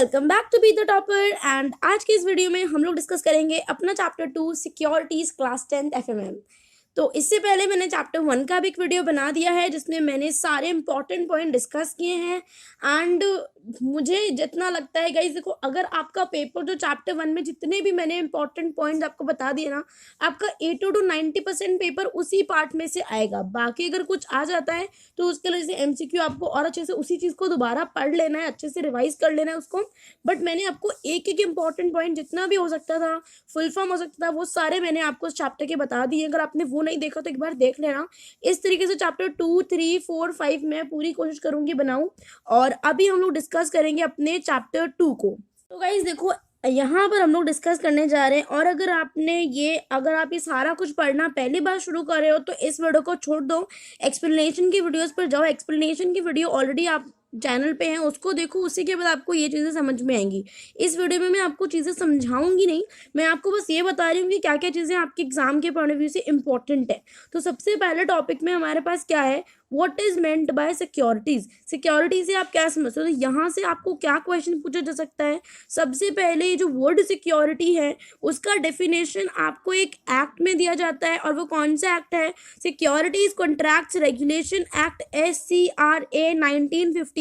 Welcome back to be the topper. And आज के इस वीडियो में हम लोग डिस्कस करेंगे अपना चैप्टर 2 सिक्योरिटीज क्लास 10th एफएमएम। तो इससे पहले मैंने चैप्टर 1 का भी एक वीडियो बना दिया है जिसमें मैंने सारे इंपॉर्टेंट पॉइंट डिस्कस किए हैं। एंड मुझे जितना लगता है गाइस, देखो अगर आपका पेपर जो चैप्टर 1 में जितने भी मैंने इंपॉर्टेंट पॉइंट्स आपको बता दिए ना, आपका 80 to 90% पेपर उसी पार्ट में से आएगा। बाकी अगर कुछ आ जाता है तो उसके लिए जैसे एमसीक्यू आपको और अच्छे से उसी चीज़ को दोबारा पढ़ लेना है, अच्छे से रिवाइज कर लेना है उसको। बट मैंने आपको एक एक इंपॉर्टेंट पॉइंट जितना भी हो सकता था, फुल फॉर्म हो सकता था, वो सारे मैंने आपको उस चैप्टर के बता दिए। अगर आपने वो नहीं देखा तो एक बार देख लेना। इस तरीके से चैप्टर 2, 3, 4, 5 मैं पूरी कोशिश करूंगी बनाऊं। और अभी हम लोग डिस्कस करेंगे अपने चैप्टर 2 को। तो गाइज देखो, यहाँ पर हम लोग डिस्कस करने जा रहे हैं। और अगर आप ये सारा कुछ पढ़ना पहली बार शुरू कर रहे हो तो इस वीडियो को छोड़ दो, एक्सप्लेनेशन की वीडियोस पर जाओ। एक्सप्लेनेशन की वीडियो ऑलरेडी आप चैनल पे हैं, उसको देखो, उसी के बाद आपको ये चीज़ें समझ में आएंगी। इस वीडियो में मैं आपको चीज़ें समझाऊंगी नहीं, मैं आपको बस ये बता रही हूँ कि क्या क्या चीज़ें आपके एग्जाम के पॉइंट ऑफ व्यू से इंपॉर्टेंट है। तो सबसे पहले टॉपिक में हमारे पास क्या है, what is meant by securities. Security से आप क्या समझते हो, तो यहाँ से आपको क्या क्वेश्चन पूछा जा सकता है। सबसे पहले जो वर्ड सिक्योरिटी है उसका डेफिनेशन आपको एक एक्ट में दिया जाता है, और वो कौन सा एक्ट है, securities contracts regulation act SCRA 1956।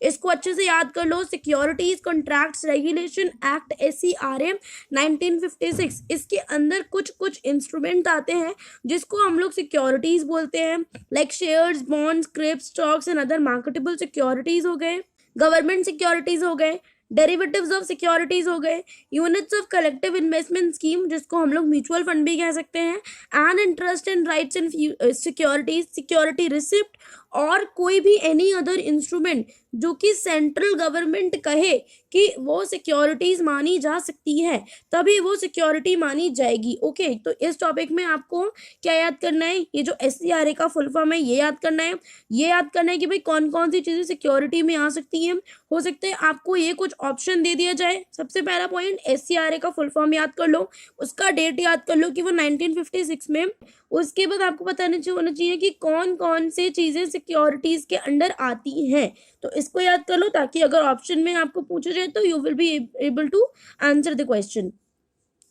इसको अच्छे से याद कर लो, securities contracts regulation act SCRA 1956। इसके अंदर कुछ कुछ इंस्ट्रूमेंट आते हैं जिसको हम लोग सिक्योरिटीज बोलते हैं, like share, bonds, scrips, stocks and other marketable securities हो गए, गवर्नमेंट सिक्योरिटीज हो गए, डेरिवेटिव्स ऑफ सिक्योरिटीज हो गए, units of collective investment scheme जिसको हम लोग म्यूचुअल फंड भी कह सकते हैं, and interest and rights in securities, security receipt, और कोई भी एनी अदर इंस्ट्रूमेंट जो कि सेंट्रल गवर्नमेंट कहे कि वो सिक्योरिटीज मानी जा सकती है, तभी वो सिक्योरिटी मानी जाएगी। ओके, तो इस टॉपिक में आपको क्या याद करना है, ये जो SCRA का फुल फॉर्म है ये याद करना है। ये याद करना है कि भाई कौन कौन सी चीज़ें सिक्योरिटी में आ सकती हैं। हो सकता है आपको ये कुछ ऑप्शन दे दिया जाए। सबसे पहला पॉइंट, SCRA का फुल फॉर्म याद कर लो, उसका डेट याद कर लो कि वो 1956 में। उसके बाद आपको बताना होना चाहिए कि कौन कौन से चीज़ें सिक्योरिटीज़ के अंडर आती हैं। तो इसको याद कर लो ताकि अगर ऑप्शन में आपको पूछा जाए तो you will be able to answer the question.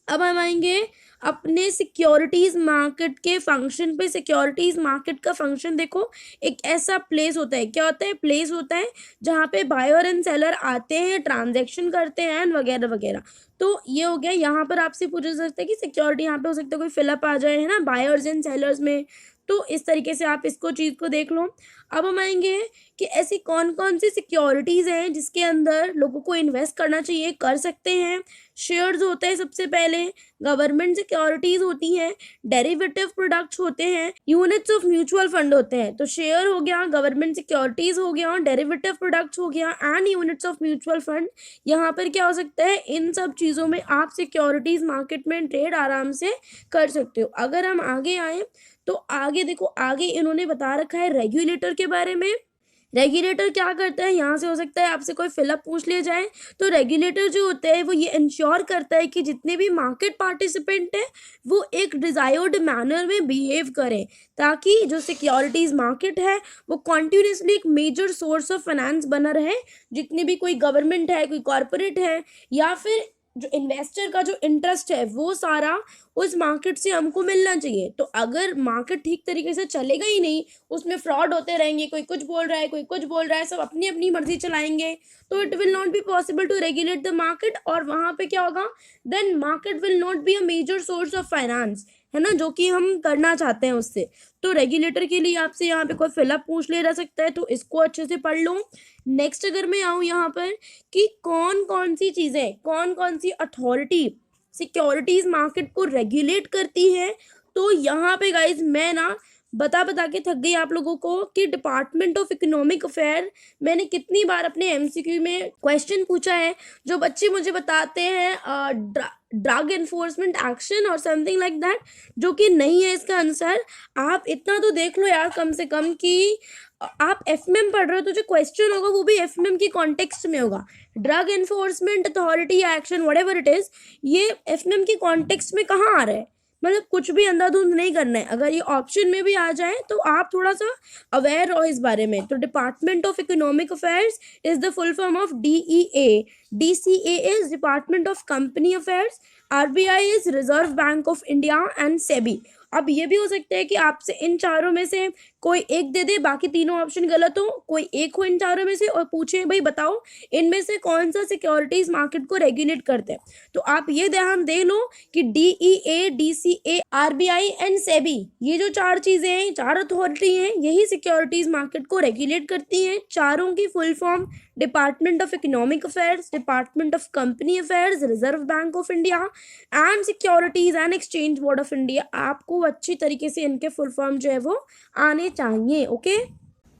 अब हम आएंगे अपने सिक्योरिटीज मार्केट के फंक्शन पे। सिक्योरिटीज मार्केट का फंक्शन देखो, एक ऐसा प्लेस होता है, क्या होता है, प्लेस होता है जहाँ पे बायर एंड सेलर आते हैं, ट्रांजैक्शन करते हैं वगैरह वगैरह। तो ये हो गया। यहाँ पर आपसे पूछा जा सकता है कि सिक्योरिटी यहाँ पे हो सकता है कोई फिलअप आ जाए, है ना, बायर्स एंड सेलर्स में। तो इस तरीके से आप इसको चीज़ को देख लो। अब हम आएंगे कि ऐसी कौन कौन सी सिक्योरिटीज़ हैं जिसके अंदर लोगों को इन्वेस्ट करना चाहिए, कर सकते हैं। शेयर्स होते हैं सबसे पहले, गवर्नमेंट सिक्योरिटीज़ होती हैं, डेरिवेटिव प्रोडक्ट्स होते हैं, यूनिट्स ऑफ म्यूचुअल फंड होते हैं। तो शेयर हो गया, गवर्नमेंट सिक्योरिटीज़ हो गया, डेरिवेटिव प्रोडक्ट्स हो गया, and units of mutual fund. यहाँ पर क्या हो सकता है, इन सब चीज़ों में आप सिक्योरिटीज़ मार्केट में ट्रेड आराम से कर सकते हो। अगर हम आगे आए तो आगे देखो, आगे इन्होंने बता रखा है रेगुलेटर के बारे में। रेगुलेटर क्या करता है, यहाँ से हो सकता है आपसे कोई फिलअप पूछ लिया जाए। तो रेगुलेटर जो होता है वो ये इंश्योर करता है कि जितने भी मार्केट पार्टिसिपेंट हैं वो एक डिजायर्ड मैनर में बिहेव करें, ताकि जो सिक्योरिटीज मार्केट है वो कॉन्टिन्यूसली एक मेजर सोर्स ऑफ फाइनेंस बना रहे। जितनी भी कोई गवर्नमेंट है, कोई कॉरपोरेट है, या फिर जो इन्वेस्टर का जो इंटरेस्ट है वो सारा उस मार्केट से हमको मिलना चाहिए। तो अगर मार्केट ठीक तरीके से चलेगा ही नहीं, उसमें फ्रॉड होते रहेंगे, कोई कुछ बोल रहा है, कोई कुछ बोल रहा है, सब अपनी अपनी मर्जी चलाएंगे, तो it will not be possible to regulate the market. और वहाँ पे क्या होगा, then market will not be a major source of finance, है ना, जो कि हम करना चाहते हैं उससे। तो रेगुलेटर के लिए आपसे यहाँ पे कोई फिलअप पूछ लिया जा सकता है, तो इसको अच्छे से पढ़ लो। नेक्स्ट अगर मैं आऊँ यहाँ पर कि कौन कौन सी चीज़ें, कौन कौन सी अथॉरिटी सिक्योरिटीज मार्केट को रेगुलेट करती है, तो यहाँ पे गाइज मैं ना बता के थक गई आप लोगों को कि डिपार्टमेंट ऑफ इकोनॉमिक अफेयर, मैंने कितनी बार अपने MCQ में क्वेश्चन पूछा है। जो बच्चे मुझे बताते हैं ड्रग एनफोर्समेंट एक्शन और समथिंग लाइक दैट, जो कि नहीं है इसका आंसर। आप इतना तो देख लो यार कम से कम कि आप FMM पढ़ रहे हो, तो जो क्वेश्चन होगा वो भी FMM की कॉन्टेक्स्ट में होगा। ड्रग एनफोर्समेंट अथॉरिटी या एक्शन व्हाटएवर इट इज, ये FMM की कॉन्टेक्स्ट में कहाँ आ रहा है, मतलब कुछ भी अंधाधुंध नहीं करना है। अगर ये ऑप्शन में भी आ जाए तो आप थोड़ा सा अवेयर रहो इस बारे में। तो department of economic affairs is the full form of DEA, DCA is department of company affairs, RBI is reserve bank of India and SEBI. अब ये भी हो सकता है कि आपसे इन चारों में से कोई एक दे दे, बाकी तीनों ऑप्शन गलत हो, कोई एक हो इन चारों में से और पूछे भाई बताओ इनमें से कौन सा सिक्योरिटीज मार्केट को रेगुलेट करते हैं। तो आप ये ध्यान दे लो कि DEA, DCA, RBI and SEBI, ये जो चार चीजें हैं, चार अथॉरिटी हैं, यही सिक्योरिटीज मार्केट को रेगुलेट करती हैं। चारों की full form department of economic affairs, department of company affairs, reserve bank of India and securities and exchange board of India. आपको अच्छी तरीके से इनके फुल फॉर्म जो है वो आने चाहिए। ओके।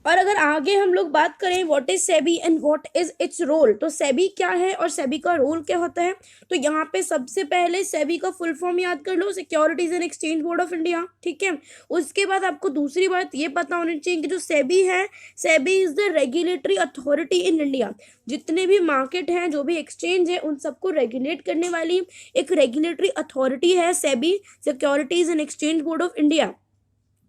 और अगर आगे हम लोग बात करें what is SEBI and what is its role, तो सेबी क्या है और सेबी का रोल क्या होता है। तो यहाँ पे सबसे पहले सेबी का फुल फॉर्म याद कर लो, securities and exchange board of India. ठीक है। उसके बाद आपको दूसरी बात ये पता होनी चाहिए कि जो सेबी है, SEBI is the regulatory authority in India. जितने भी मार्केट हैं, जो भी एक्सचेंज है, उन सबको रेगुलेट करने वाली एक रेगुलेटरी अथॉरिटी है SEBI, securities and exchange board of India,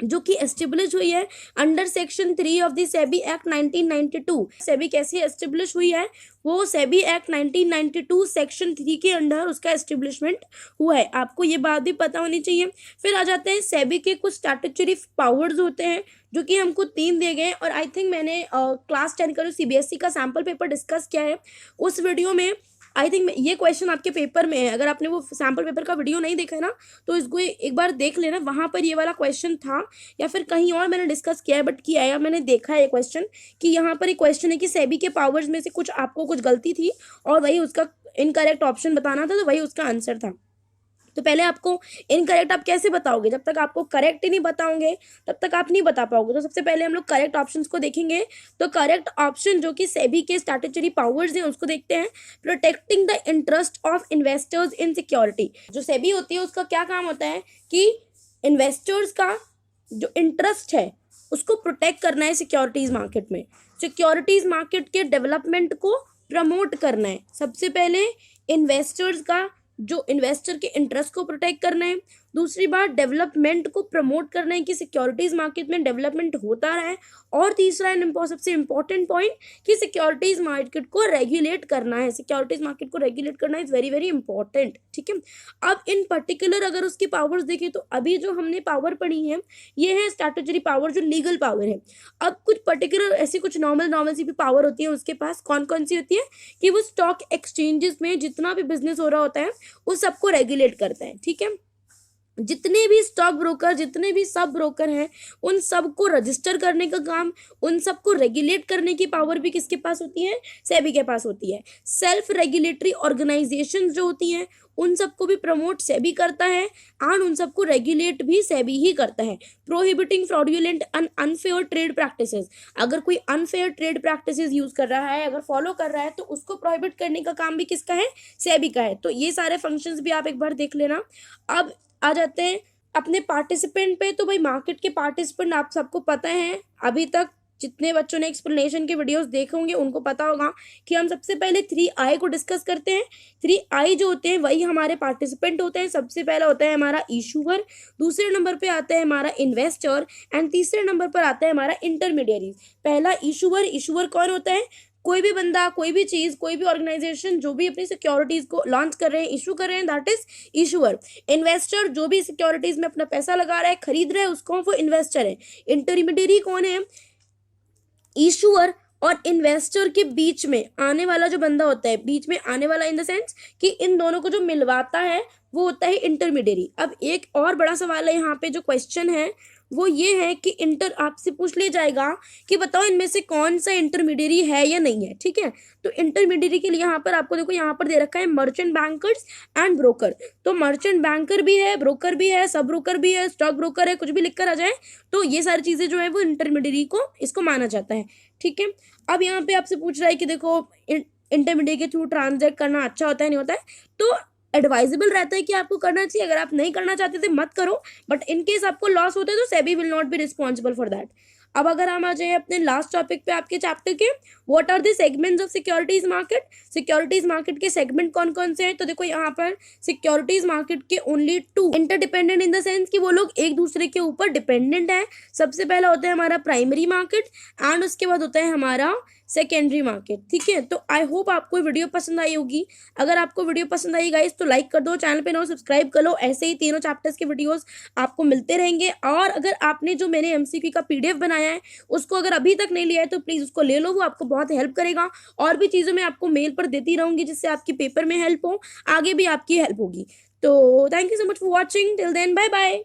जो कि एस्टेब्लिश हुई है under section 3 of the SEBI act 1992। SEBI कैसे एस्टेब्लिश हुई है, वो सेबी एक्ट 1992 सेक्शन 3 के अंडर उसका एस्टेब्लिशमेंट हुआ है। आपको ये बात भी पता होनी चाहिए। फिर आ जाते हैं सेबी के कुछ स्टैट्यूटरी पावर्स होते हैं, जो कि हमको 3 दिए गए। और आई थिंक मैंने क्लास 10 का जो CBSE का सैम्पल पेपर डिस्कस किया है, उस वीडियो में आई थिंक ये क्वेश्चन आपके पेपर में है। अगर आपने वो सैम्पल पेपर का वीडियो नहीं देखा है ना, तो इसको एक बार देख लेना, वहाँ पर ये वाला क्वेश्चन था, या फिर कहीं और मैंने डिस्कस किया है, बट किया है, मैंने देखा है ये क्वेश्चन कि यहाँ पर एक क्वेश्चन है कि सेबी के पावर्स में से कुछ आपको कुछ गलती थी और वही उसका इनकरेक्ट ऑप्शन बताना था, तो वही उसका आंसर था। तो पहले आपको इनकरेक्ट आप कैसे बताओगे, जब तक आपको करेक्ट ही नहीं बताओगे तब तक आप नहीं बता पाओगे। तो सबसे पहले हम लोग करेक्ट ऑप्शंस को देखेंगे। तो करेक्ट ऑप्शन जो कि सेबी के स्टैट्यूटरी पावर्स हैं उसको देखते हैं। Protecting the interest of investors in security. जो सेबी होती है उसका क्या काम होता है कि इन्वेस्टर्स का जो इंटरेस्ट है उसको प्रोटेक्ट करना है सिक्योरिटीज मार्केट में, सिक्योरिटीज मार्केट के डेवलपमेंट को प्रमोट करना है। सबसे पहले इन्वेस्टर्स का जो इन्वेस्टर के इंटरेस्ट को प्रोटेक्ट करना है, दूसरी बात डेवलपमेंट को प्रमोट करना है कि सिक्योरिटीज मार्केट में डेवलपमेंट होता रहे, और तीसरा सबसे इंपॉर्टेंट पॉइंट कि सिक्योरिटीज मार्केट को रेगुलेट करना है। सिक्योरिटीज मार्केट को रेगुलेट करना इज वेरी वेरी इंपॉर्टेंट। ठीक है। अब इन पर्टिकुलर अगर उसकी पावर्स देखें तो अभी जो हमने पावर पढ़ी है ये है स्टैट्यूटरी पावर, जो लीगल पावर है। अब कुछ पर्टिकुलर ऐसी कुछ नॉर्मल सी भी पावर होती है उसके पास। कौन कौन सी होती है कि वो स्टॉक एक्सचेंजेस में जितना भी बिजनेस हो रहा होता है उस सबको रेगुलेट करता है। ठीक है। जितने भी स्टॉक ब्रोकर, जितने भी सब ब्रोकर हैं, उन सबको रजिस्टर करने का काम, उन सबको रेगुलेट करने की पावर भी किसके पास होती है, सेबी के पास होती है। सेल्फ रेगुलेटरी ऑर्गेनाइजेशंस जो होती हैं उन सबको भी प्रमोट सेबी करता है एंड उन सबको रेगुलेट भी सेबी ही करता है। Prohibiting fraudulent and unfair trade practices. अगर कोई अनफेयर ट्रेड प्रैक्टिसेस यूज कर रहा है, अगर फॉलो कर रहा है, तो उसको प्रोहिबिट करने का काम भी किसका है, सेबी का है। तो ये सारे फंक्शंस भी आप एक बार देख लेना। अब आ जाते हैं अपने पार्टिसिपेंट पे। तो भाई मार्केट के पार्टिसिपेंट आप सबको पता है, अभी तक जितने बच्चों ने एक्सप्लेनेशन के वीडियोस देखे होंगे उनको पता होगा कि हम सबसे पहले 3I को डिस्कस करते हैं। 3I जो होते हैं वही हमारे पार्टिसिपेंट होते हैं। सबसे पहला होता है हमारा इशूअर, दूसरे नंबर पे आता है हमारा इन्वेस्टर एंड तीसरे नंबर पर आता है हमारा इंटरमीडियरी। पहला इशूअर। इशूअर कौन होता है, कोई भी बंदा, कोई भी चीज, कोई भी ऑर्गेनाइजेशन जो भी अपनी सिक्योरिटीज को लॉन्च कर रहे हैं, इशू कर रहे हैं, दैट इज इशूअर। इन्वेस्टर जो भी सिक्योरिटीज में अपना पैसा लगा रहा है, खरीद रहा है, उसको वो इन्वेस्टर है। इंटरमीडियरी कौन है, इशूअर और इन्वेस्टर के बीच में आने वाला जो बंदा होता है, बीच में आने वाला इन द सेंस कि इन दोनों को जो मिलवाता है वो होता है इंटरमीडियरी। अब एक और बड़ा सवाल है यहाँ पे, जो क्वेश्चन है वो ये है कि आपसे पूछ लिया जाएगा कि बताओ इनमें से कौन सा इंटरमीडियरी है या नहीं है। ठीक है। तो इंटरमीडियरी के लिए यहाँ पर आपको देखो, यहाँ पर दे रखा है मर्चेंट बैंकर्स एंड ब्रोकर। तो मर्चेंट बैंकर भी है, ब्रोकर भी है, सब ब्रोकर भी है, स्टॉक ब्रोकर है, कुछ भी लिख कर आ जाए तो ये सारी चीजें जो है वो इंटरमीडियरी को इसको माना जाता है। ठीक है। अब यहाँ पे आपसे पूछ रहा है कि देखो इंटरमीडियरी के थ्रू ट्रांजैक्ट करना अच्छा होता है नहीं होता है, तो एडवाइजेबल रहता है कि आपको करना चाहिए। अगर आप नहीं करना चाहते थे मत करो, बट इन केस आपको लॉस होता है तो SEBI will not be responsible for that. अब अगर हम आ जाए अपने लास्ट टॉपिक पे आपके चैप्टर के, what are the segments of securities market. Securities market के सेगमेंट कौन कौन से हैं? तो देखो यहाँ पर सिक्योरिटीज मार्केट के only two, interdependent in the sense कि वो लोग एक दूसरे के ऊपर डिपेंडेंट है। सबसे पहला होता है हमारा प्राइमरी मार्केट एंड उसके बाद होता है हमारा सेकेंडरी मार्केट। ठीक है, तो आई होप आपको वीडियो पसंद आई होगी। अगर आपको वीडियो पसंद आई गाइस तो लाइक कर दो, चैनल पे नए सब्सक्राइब कर लो, ऐसे ही तीनों चैप्टर्स के वीडियोस आपको मिलते रहेंगे। और अगर आपने जो मैंने एमसीक्यू का पीडीएफ बनाया है उसको अगर अभी तक नहीं लिया है तो प्लीज उसको ले लो, वो आपको बहुत हेल्प करेगा। और भी चीजें मैं आपको मेल पर देती रहूंगी जिससे आपकी पेपर में हेल्प हो, आगे भी आपकी हेल्प होगी। तो thank you so much for watching, till then bye bye.